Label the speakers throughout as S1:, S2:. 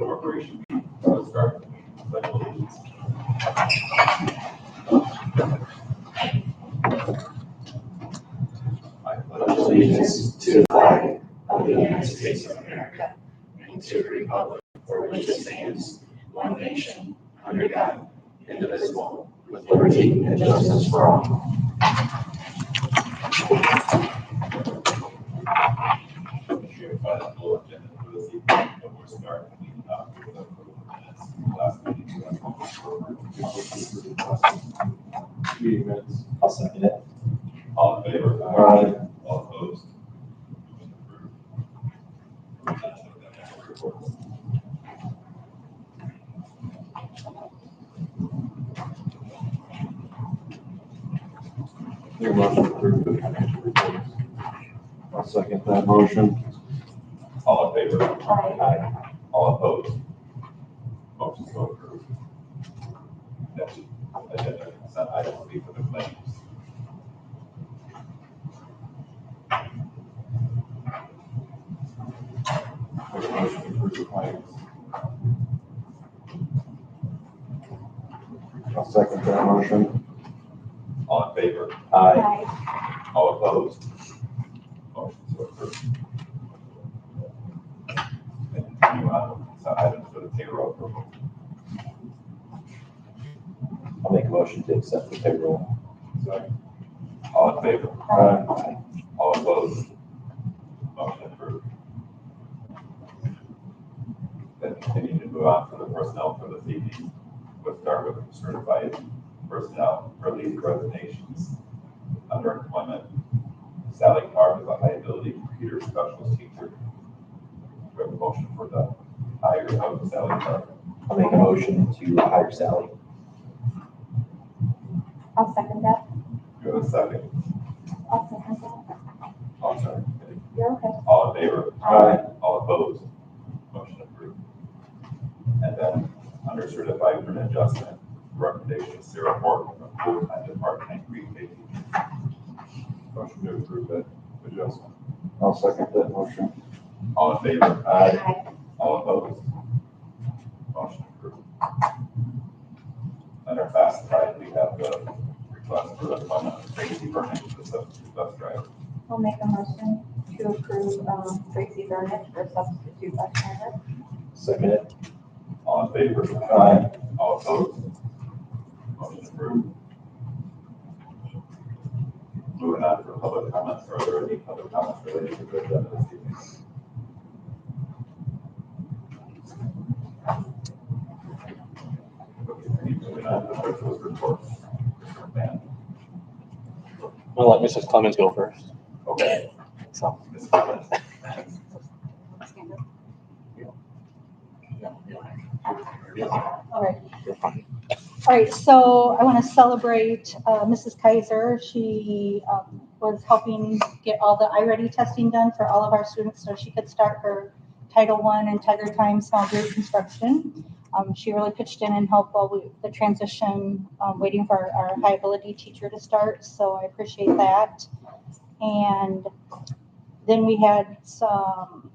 S1: corporation. Start pledge allegiance. I pledge allegiance to the flag of the United States of America and to the republic for which it stands, one nation, under God, indivisible, with liberty and justice for all.
S2: Meeting minutes. I'll second it.
S1: All in favor?
S2: Aye.
S1: All opposed?
S2: Your motion to approve the financial reports. I'll second that motion.
S1: All in favor?
S2: Aye.
S1: All opposed? Motion so approved. Next agenda consent item will be for the claims.
S2: Make a motion to approve the claims. I'll second that motion.
S1: All in favor?
S2: Aye.
S1: All opposed? Motion so approved. And continue on with consent items for the payroll approval.
S2: I'll make a motion to accept the payroll.
S1: Second. All in favor?
S2: Aye.
S1: All opposed? Motion approved. Then continue to move on to the personnel for this evening. We'll start with certified personnel for leave resignations under employment. Sally Carr is a high ability computer specialist teacher. We have a motion for the hire of Sally Carr.
S2: I'll make a motion to hire Sally.
S3: I'll second that.
S1: Do you have a second?
S3: I'll second that.
S1: Oh, sorry.
S3: You're okay.
S1: All in favor?
S2: Aye.
S1: All opposed? Motion approved. And then under certified for an adjustment, recommendation of Sarah Morgan from full-time to part-time pre-K teacher. Motion to approve that adjustment.
S2: I'll second that motion.
S1: All in favor?
S3: Aye.
S1: All opposed? Motion approved. Under classified, we have the request for the appointment of Tracy Burnett to the substitute bus driver.
S3: I'll make a motion to approve Tracy Burnett for substitute bus driver.
S2: Second it.
S1: All in favor?
S2: Aye.
S1: All opposed? Motion approved. Moving on for public comments. Are there any public comments related to the agenda this evening? Moving on to the principal's report. Man.
S4: I'll let Mrs. Clemens go first.
S1: Okay.
S4: So.
S1: Ms. Clemens.
S3: All right.
S4: You're fine.
S3: All right, so I want to celebrate Mrs. Kaiser. She was helping get all the iReady testing done for all of our students so she could start her Title I and Tiger Time small group construction. She really pitched in and helped while the transition, waiting for our high ability teacher to start. So I appreciate that. And then we had some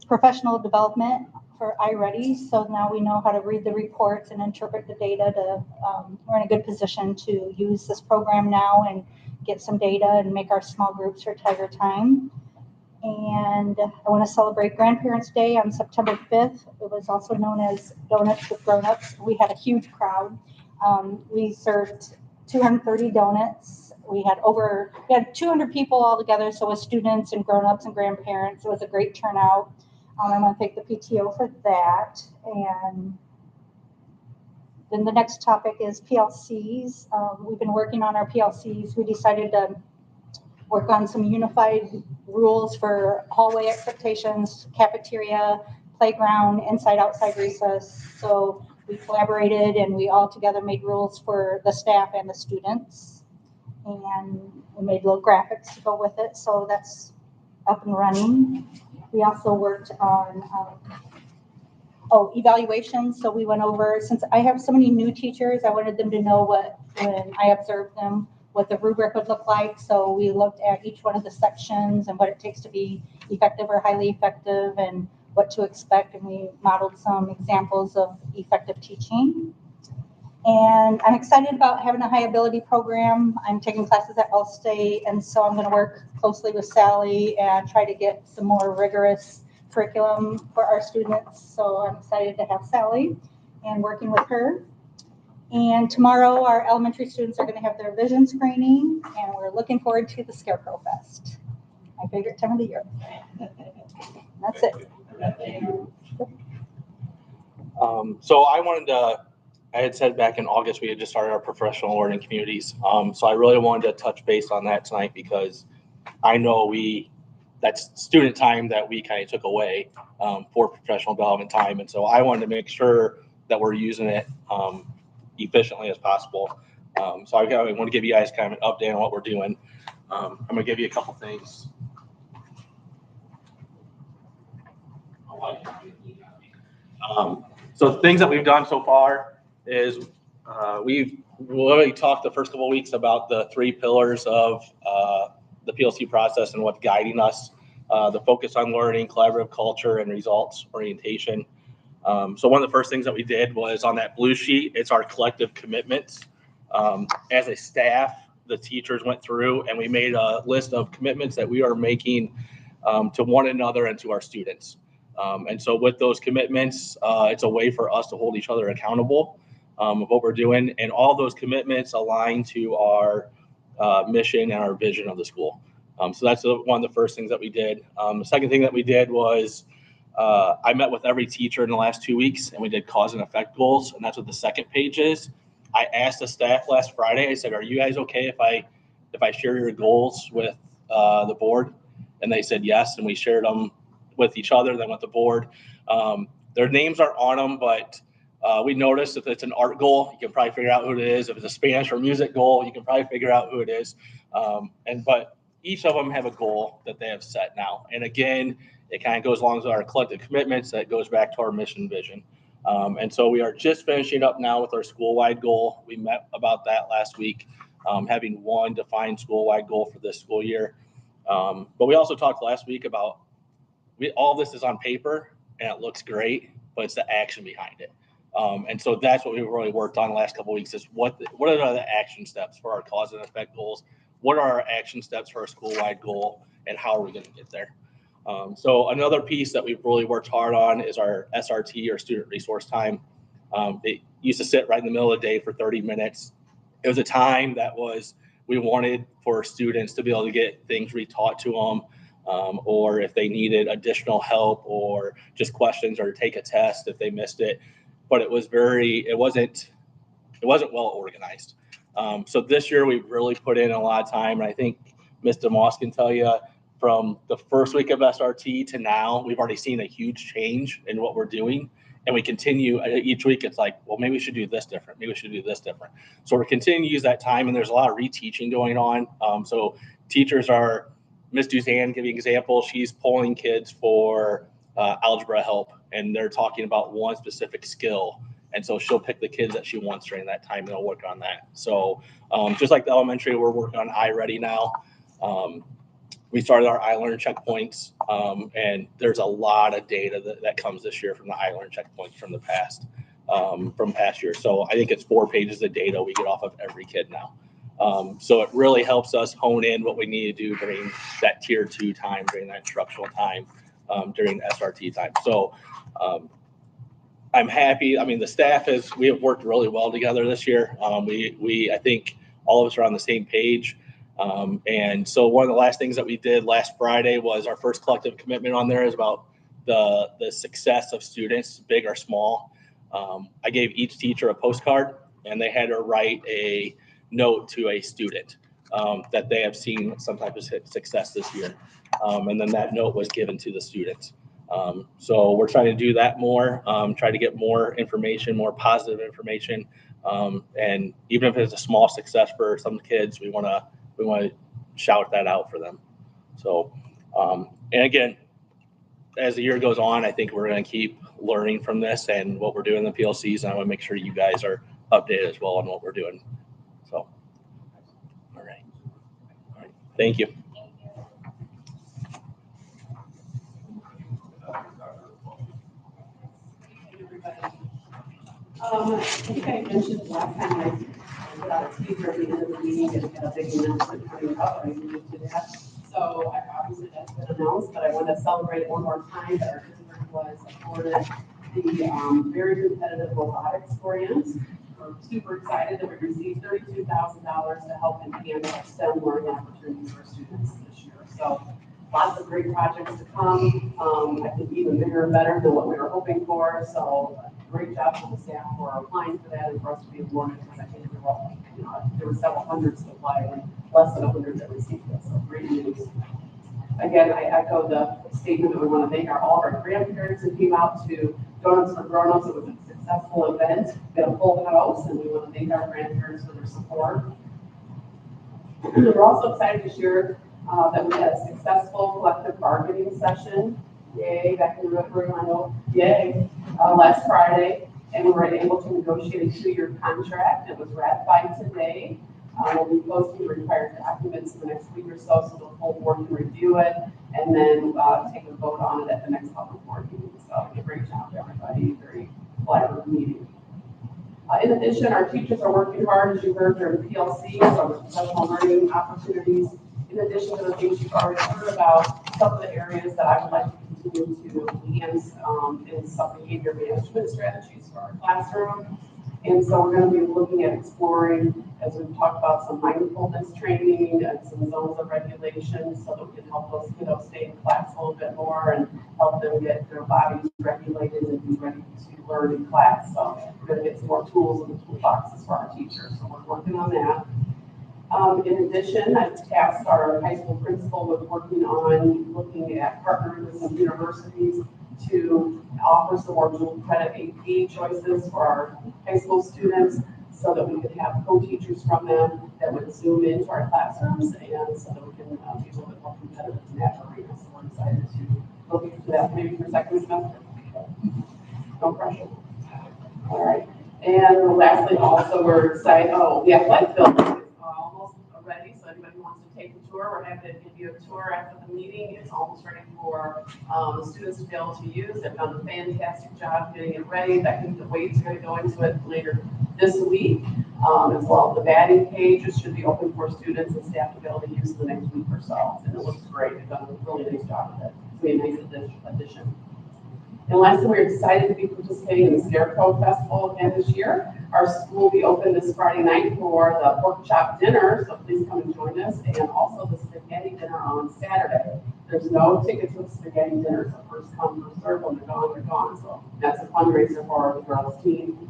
S3: professional development for iReady. So now we know how to read the reports and interpret the data to, we're in a good position to use this program now and get some data and make our small groups for Tiger Time. And I want to celebrate Grandparents' Day on September 5th. It was also known as Donuts with Grown-Ups. We had a huge crowd. We served 230 donuts. We had 200 people all together, so with students and grown-ups and grandparents. It was a great turnout. I want to thank the PTO for that. And then the next topic is PLCs. We've been working on our PLCs. We decided to work on some unified rules for hallway expectations, cafeteria, playground, inside, outside recess. So we collaborated and we all together made rules for the staff and the students. And we made little graphics to go with it. So that's up and running. We also worked on evaluations. So we went over, since I have so many new teachers, I wanted them to know when I observed them, what the rubric would look like. So we looked at each one of the sections and what it takes to be effective or highly effective and what to expect, and we modeled some examples of effective teaching. And I'm excited about having a high ability program. I'm taking classes at Allstate, and so I'm going to work closely with Sally and try to get some more rigorous curriculum for our students. So I'm excited to have Sally and working with her. And tomorrow, our elementary students are going to have their vision screening, and we're looking forward to the Scarecrow Fest, my favorite time of the year. That's it.
S4: So I had said back in August, we had just started our professional learning communities. So I really wanted to touch base on that tonight because I know that's student time that we kind of took away for professional development time. And so I wanted to make sure that we're using it efficiently as possible. So I want to give you guys kind of an update on what we're doing. I'm going to give you a couple things. So things that we've done so far is we've already talked the first couple of weeks about the 3 pillars of the PLC process and what's guiding us, the focus on learning, collaborative culture, and results orientation. So one of the first things that we did was on that blue sheet, it's our collective commitments. As a staff, the teachers went through and we made a list of commitments that we are making to one another and to our students. And so with those commitments, it's a way for us to hold each other accountable of what we're doing. And all those commitments align to our mission and our vision of the school. So that's one of the first things that we did. The second thing that we did was I met with every teacher in the last 2 weeks and we did cause and effect goals. And that's what the second page is. I asked the staff last Friday, I said, are you guys okay if I share your goals with the board? And they said yes. And we shared them with each other, then with the board. Their names aren't on them, but we noticed if it's an art goal, you can probably figure out who it is. If it's a Spanish or music goal, you can probably figure out who it is. But each of them have a goal that they have set now. And again, it kind of goes along with our collective commitments that goes back to our mission vision. And so we are just finishing up now with our school-wide goal. We met about that last week, having one defined school-wide goal for this school year. But we also talked last week about all this is on paper and it looks great, but it's the action behind it. And so that's what we really worked on the last couple of weeks is what are the action steps for our cause and effect goals? What are our action steps for our school-wide goal and how are we going to get there? So another piece that we've really worked hard on is our SRT or student resource time. It used to sit right in the middle of the day for 30 minutes. It was a time that we wanted for students to be able to get things retaught to them. Or if they needed additional help or just questions or take a test if they missed it. But it wasn't well organized. So this year we've really put in a lot of time. And I think Ms. DeMoss can tell you from the first week of SRT to now, we've already seen a huge change in what we're doing. And we continue each week. It's like, well, maybe we should do this different. Maybe we should do this different. So we're continuing to use that time. And there's a lot of reteaching going on. So teachers are, Ms. Duzan, giving example, she's polling kids for algebra help, and they're talking about one specific skill. And so she'll pick the kids that she wants during that time, and they'll work on that. So just like the elementary, we're working on iReady now. We started our iLearn checkpoints, and there's a lot of data that comes this year from the iLearn checkpoints from the past, from past years. So I think it's 4 pages of data we get off of every kid now. So it really helps us hone in what we need to do during that tier 2 time, during that instructional time, during SRT time. So I'm happy. I mean, the staff we have worked really well together this year. I think all of us are on the same page. And so one of the last things that we did last Friday was our first collective commitment on there is about the success of students, big or small. I gave each teacher a postcard and they had to write a note to a student that they have seen some type of success this year. And then that note was given to the students. So we're trying to do that more, try to get more information, more positive information. And even if it's a small success for some kids, we want to shout that out for them. So, and again, as the year goes on, I think we're going to keep learning from this and what we're doing in the PLCs. And I want to make sure you guys are updated as well on what we're doing. So, all right. Thank you.
S5: I think I mentioned last time I put out a speaker at the end of the meeting and had a big announcement coming up, I alluded to that. So obviously that's been announced, but I want to celebrate one more time that our district was awarded the very competitive robotics grant. We're super excited that we received $32,000 to help enhance our STEM learning opportunities for students this year. So lots of great projects to come. I think even bigger and better than what we were hoping for. So great job to the staff for applying for that and for us to be awarded, because I think we were, there were several hundreds to apply and less than 100 that received it. So great news. Again, I echo the statement that we want to thank all of our grandparents who came out to Donuts for Grown-ups. It was a successful event, we had a full house, and we want to thank our grandparents for their support. We're also excited to share that we had a successful collective bargaining session. Yay, back in the room, I know, yay, last Friday, and we were able to negotiate a 2-year contract. It was ratified today. We'll be posting the required documents in the next week or so the full board can review it, and then take a vote on it at the next public board meeting. So a great job, everybody, very collaborative meeting. In addition, our teachers are working hard, as you heard, during PLC, so professional learning opportunities. In addition to the things you've already heard about, some of the areas that I would like to continue to enhance in some behavior management strategies for our classroom. And so we're going to be looking at exploring, as we've talked about, some mindfulness training and some zones of regulation, so that we can help those kiddos stay in class a little bit more and help them get their bodies regulated and be ready to learn in class. So we're going to get some more tools in the toolboxes for our teachers. So we're working on that. In addition, I've tasked our high school principal with working on looking at partnering with some universities to offer some more dual credit AP choices for our high school students, so that we could have co-teachers from them that would zoom into our classrooms, and so that we can be a little bit more competitive in that arena. So we're excited to look into that maybe for second semester. No pressure. All right. And lastly, also we're excited, the athletic building is almost ready. So anybody who wants to take a tour, we're happy to give you a tour after the meeting. It's almost ready for the students to be able to use. They've done a fantastic job getting it ready. I think the weights are going to go into it later this week. As well, the batting cage, it should be open for students and staff to be able to use in the next week or so. And it looks great. They've done a really nice job with it. It's going to be a nice addition. And lastly, we're excited to be participating in the Scarecrow Festival again this year. Our school will be open this Friday night for the pork chop dinner, so please come and join us, and also the spaghetti dinner on Saturday. There's no tickets for the spaghetti dinner, so first come, first serve. When they're gone, they're gone. So that's a fundraiser for the girls' team.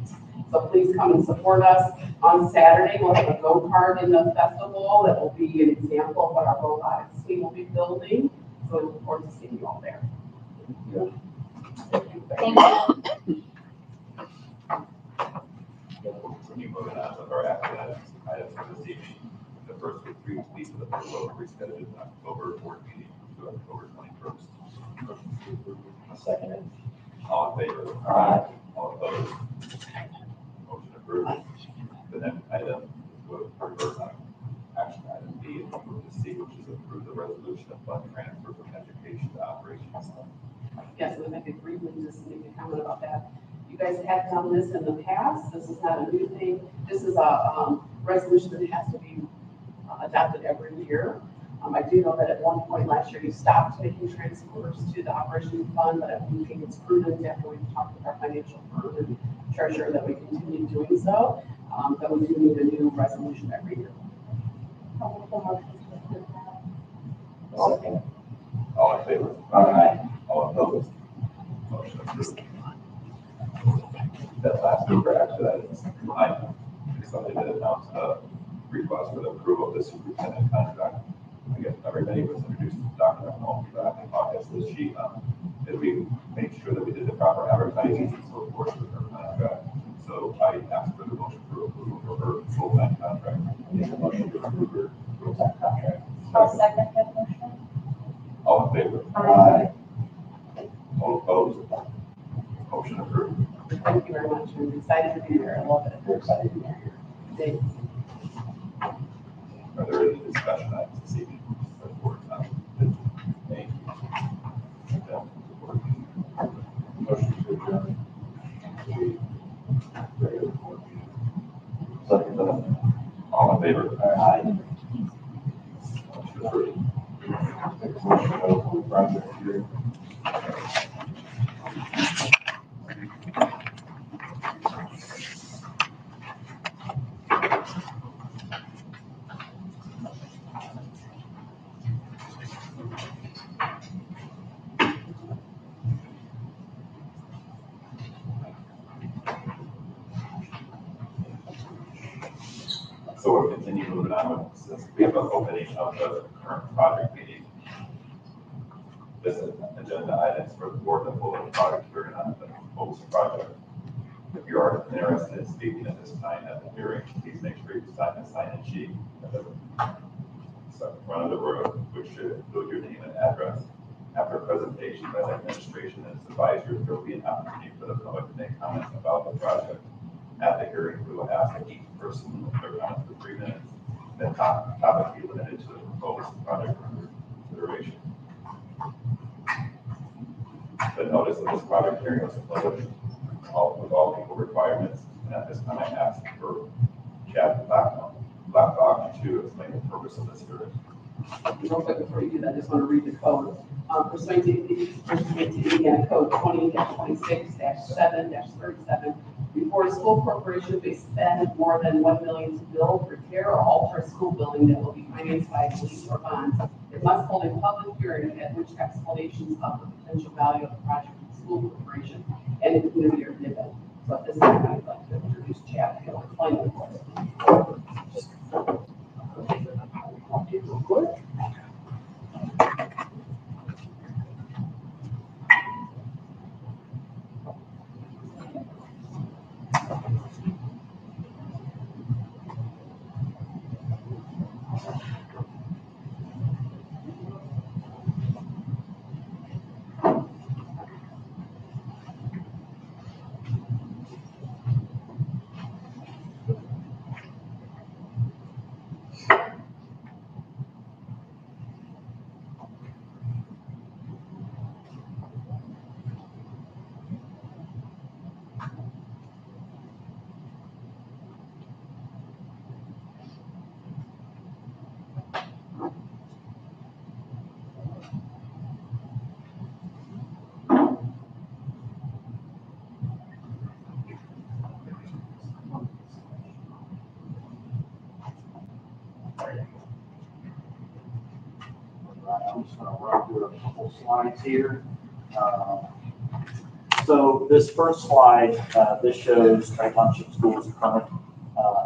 S5: So please come and support us. On Saturday, we'll have a go-kart in the festival that will be an example of what our robotics team will be building. So we look forward to seeing you all there.
S3: Thank you.
S1: Continue moving on with our action items for this evening. The first of 3 weeks of the first vote rescheduled October board meeting to October 21st.
S2: I'll second it.
S1: All in favor?
S2: Aye.
S1: All opposed? Motion approved. The next item was reverse on action item B, and move to C, which is approve the resolution of fund transfer from education to operations.
S5: Yes, and if I could briefly just make a comment about that. You guys have done this in the past. This is not a new thing. This is a resolution that has to be adopted every year. I do know that at one point last year you stopped making transfers to the operations fund, but I do think it's prudent after we've talked with our financial firm and treasurer that we continue doing so. That we do need a new resolution every year.
S2: Second.
S1: All in favor?
S2: Aye.
S1: All opposed? Motion approved. That last number action items. Something that announced a request for the approval of the superintendent contract. I guess everybody was introduced to Dr. Hall back in August this sheet. Did we make sure that we did the proper advertising and so forth with her contract? So I asked for the motion for approval for her full-time contract.
S2: Make a motion to approve her full-time contract.
S3: I'll second that motion.
S1: All in favor?
S2: Aye.
S1: All opposed? Motion approved.
S5: Thank you very much. I'm excited to be here. I love it.
S2: We're excited to be here.
S5: Thanks.
S1: Are there any discussion items this evening? Thank you.
S2: Motion to adjourn.
S1: in favor?
S2: Aye.
S1: Approved.
S2: Motion to open the project hearing.
S1: So we'll continue moving on with, since we have an opening of the current project meeting. This is agenda items for the board that will project hearing on the proposed project. If you are interested in speaking at this time at the hearing, please make sure you sign the sign-in sheet at the front of the room, which should include your name and address. After a presentation by the administration and its advisors, there will be an opportunity for the public to make comments about the project. At the hearing, we will ask that each person limit their comments to 3 minutes. The topic be limited to the proposed project under consideration. The notice of this project hearing was published with all legal requirements, and at this time I ask for Chad Blacklock to explain the purpose of this hearing.
S5: Real quick before you do that, I just want to read the code. Pursuant to Indiana Code 20-26-7-37, before a school corporation may spend more than $1 million to build, repair, or alter a school building that will be financed by lease or bonds, it must hold a public hearing at which explanations of the potential value of the project to the school corporation and the community are given. So at this time, I'd like to introduce Chad. He'll explain it for us.
S2: I'm just going to run through a couple slides here. So this first slide, this shows Tri-Township Schools' current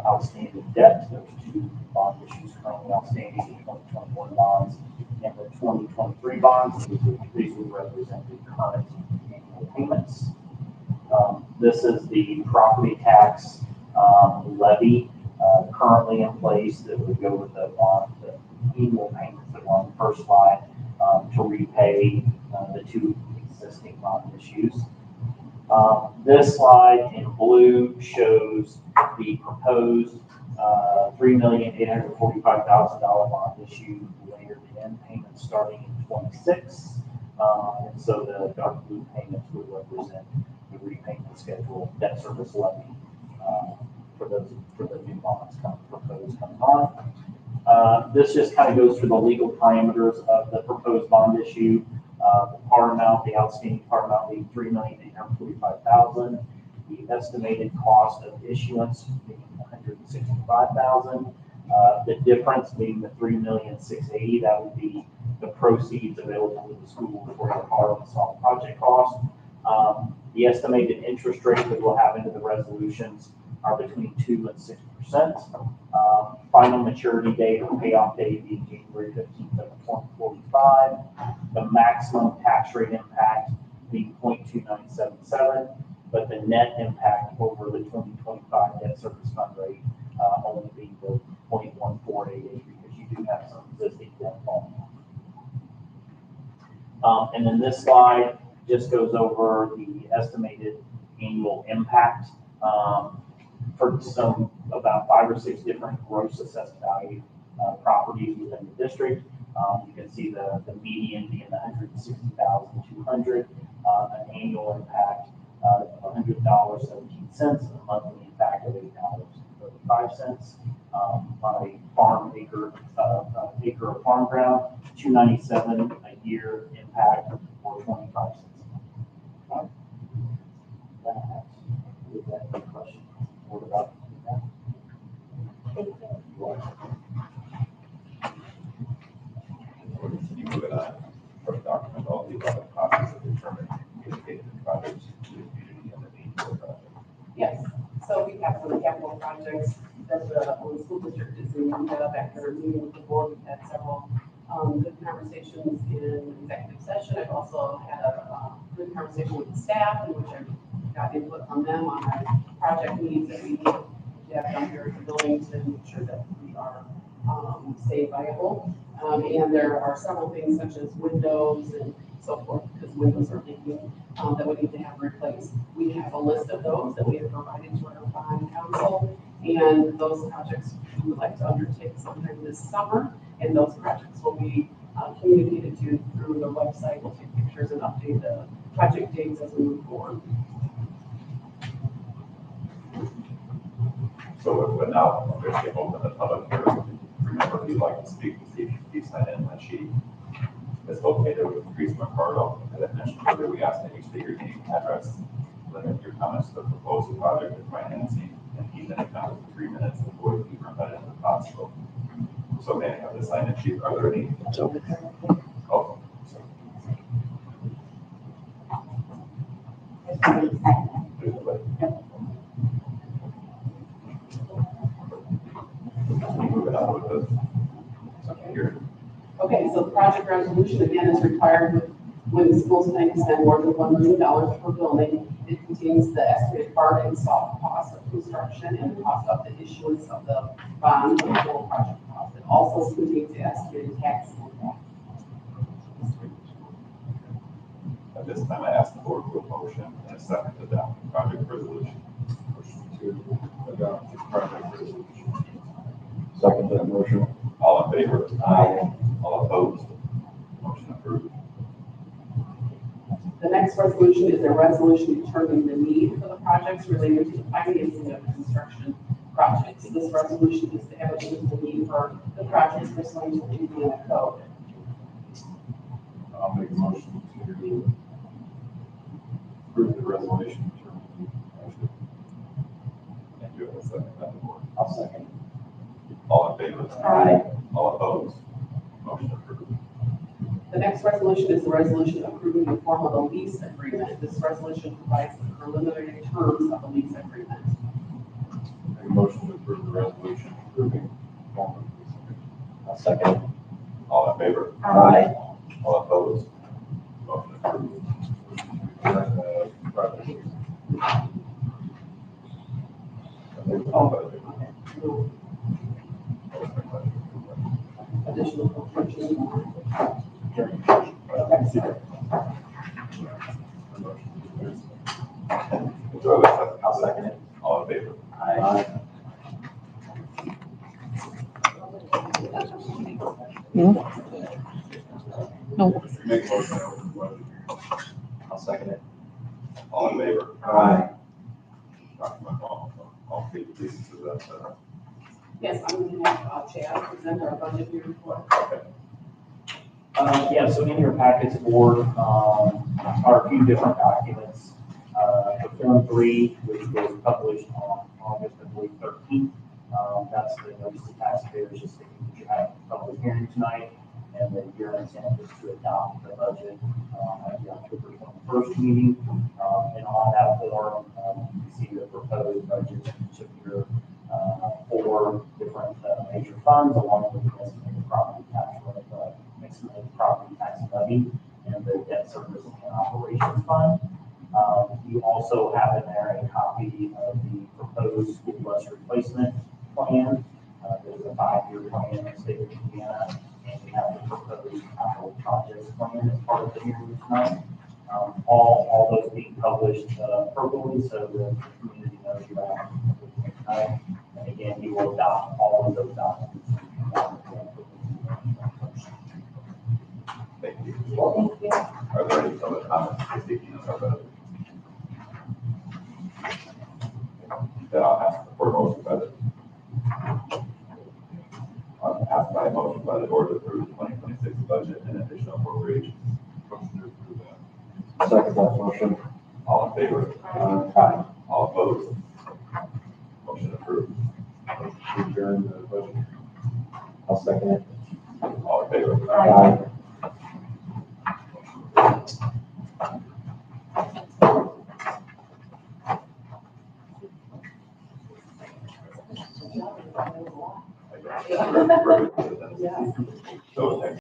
S2: outstanding debt. There's 2 bond issues currently outstanding, the 2021 bonds and the 2023 bonds. These would represent the current annual payments. This is the property tax levy currently in place that would go with the bond, the annual payments that were on the first slide to repay the 2 existing bond issues. This slide in blue shows the proposed $3,845,000 bond issue layered in payments starting in 26. And so the dark blue payments would represent the repayment schedule, debt service levy for the new bonds proposed coming on. This just kind of goes through the legal parameters of the proposed bond issue. The par amount, the outstanding par amount being $3,845,000. The estimated cost of issuance being $165,000. The difference being the $3,680,000. That would be the proceeds available to the school for the par and soft project cost. The estimated interest rate that we'll have into the resolutions are between 2% and 6%. Final maturity date or payoff date being January 15th of 2045. The maximum tax rate impact being 0.2977, but the net impact over the 2025 debt service fund rate only being the 0.1488 because you do have some existing debt falling off. And then this slide just goes over the estimated annual impact for about 5 or 6 different gross assessed value properties within the district. You can see the median being the $160,200, an annual impact of $100.17, a monthly impact of $8.35. on a farm acre of farm ground, $297 a year impact for 25 cents. Right. With that, any questions? What about that?
S1: Can you move it on from document all the other copies of determined communicated projects to the community and the need for the project?
S5: Yes, so we have some capital projects that the school district is in need of. After meeting with the board, we've had several good conversations in executive session. I've also had a good conversation with the staff in which I got input from them on our project needs that we need to have done here at the building to make sure that we are stay viable. And there are several things such as windows and so forth, because windows are leaking, that we need to have replaced. We have a list of those that we have provided to our bond council, and those projects we would like to undertake sometime this summer, and those projects will be communicated to through the website. We'll take pictures and update the project dates as we move forward.
S1: So, but now, I'm going to open the public hearing. Remember, if you'd like to speak, please sign in that sheet. It's located with Teresa McCardle. As I mentioned earlier, we asked that you state your name, address, limit your comments to the proposed project and financing, and keep any comments to 3 minutes and avoid being repetitive if possible. So may I have the sign-in sheet? Are there any?
S6: It's over there.
S1: Oh, there's a way. Moving on with the here.
S5: Okay, so the project resolution again is required when the schools plan to spend more than $1 million per building. It contains the estimated hard and soft cost of construction and the cost of the issuance of the bond for the whole project cost. It also contains the estimated tax impact.
S1: At this time, I ask the board for a motion and a second to adopt the project resolution. Motion to adopt the project resolution.
S6: Second that motion.
S1: All in favor? Aye. All opposed? Motion approved.
S5: The next resolution is a resolution determining the need for the projects related to the financing of construction projects. This resolution is to evidence the need for the projects pursuant to the Indiana code.
S6: I'll make a motion to approve the resolution.
S1: And you have a second on the board.
S6: I'll second.
S1: All in favor?
S5: Aye.
S1: All opposed? Motion approved.
S5: The next resolution is the resolution approving the form of the lease agreement. This resolution provides the preliminary terms of the lease agreement.
S6: Make a motion to approve the resolution approving. I'll second.
S1: All in favor?
S6: Aye.
S1: All opposed? Motion approved.
S5: Additional construction.
S1: I'll second it. All in favor?
S6: Aye. Make a motion. I'll second it.
S1: All in favor?
S6: Aye.
S1: Dr. McCall, all please to that.
S5: Yes, I'm going to have Chad present our budget here report.
S1: Okay.
S2: Yeah, so in your packets, board, are a few different documents. The Form 3, which was published on August, I believe, 13th. That's the notice to taxpayers, just thinking that you have a public hearing tonight, and that your intent is to adopt the budget at the October 21st meeting. And on that form, you can see the proposed budget in each of your 4 different major funds, along with the estimated property tax levy and the debt service and operations fund. You also have in there a copy of the proposed school bus replacement plan. There's a 5-year plan in the state of Indiana, and we have the proposed capital projects plan as part of the hearing tonight. All those being published appropriately, so the community knows you have tonight. And again, you will adopt all of those documents.
S1: Thank you.
S5: Thank you.
S1: Are there any other comments to speaking of our budget? Then I'll ask for a motion by the by the board to approve the 2026 budget and additional appropriations.
S6: Motion to approve that.
S7: Second that motion.
S1: All in favor?
S7: Aye.
S1: All opposed? Motion approved.
S6: Motion to adjourn the budget.
S7: I'll second it.
S1: All in favor?
S7: Aye.
S1: I guess.
S5: Yeah.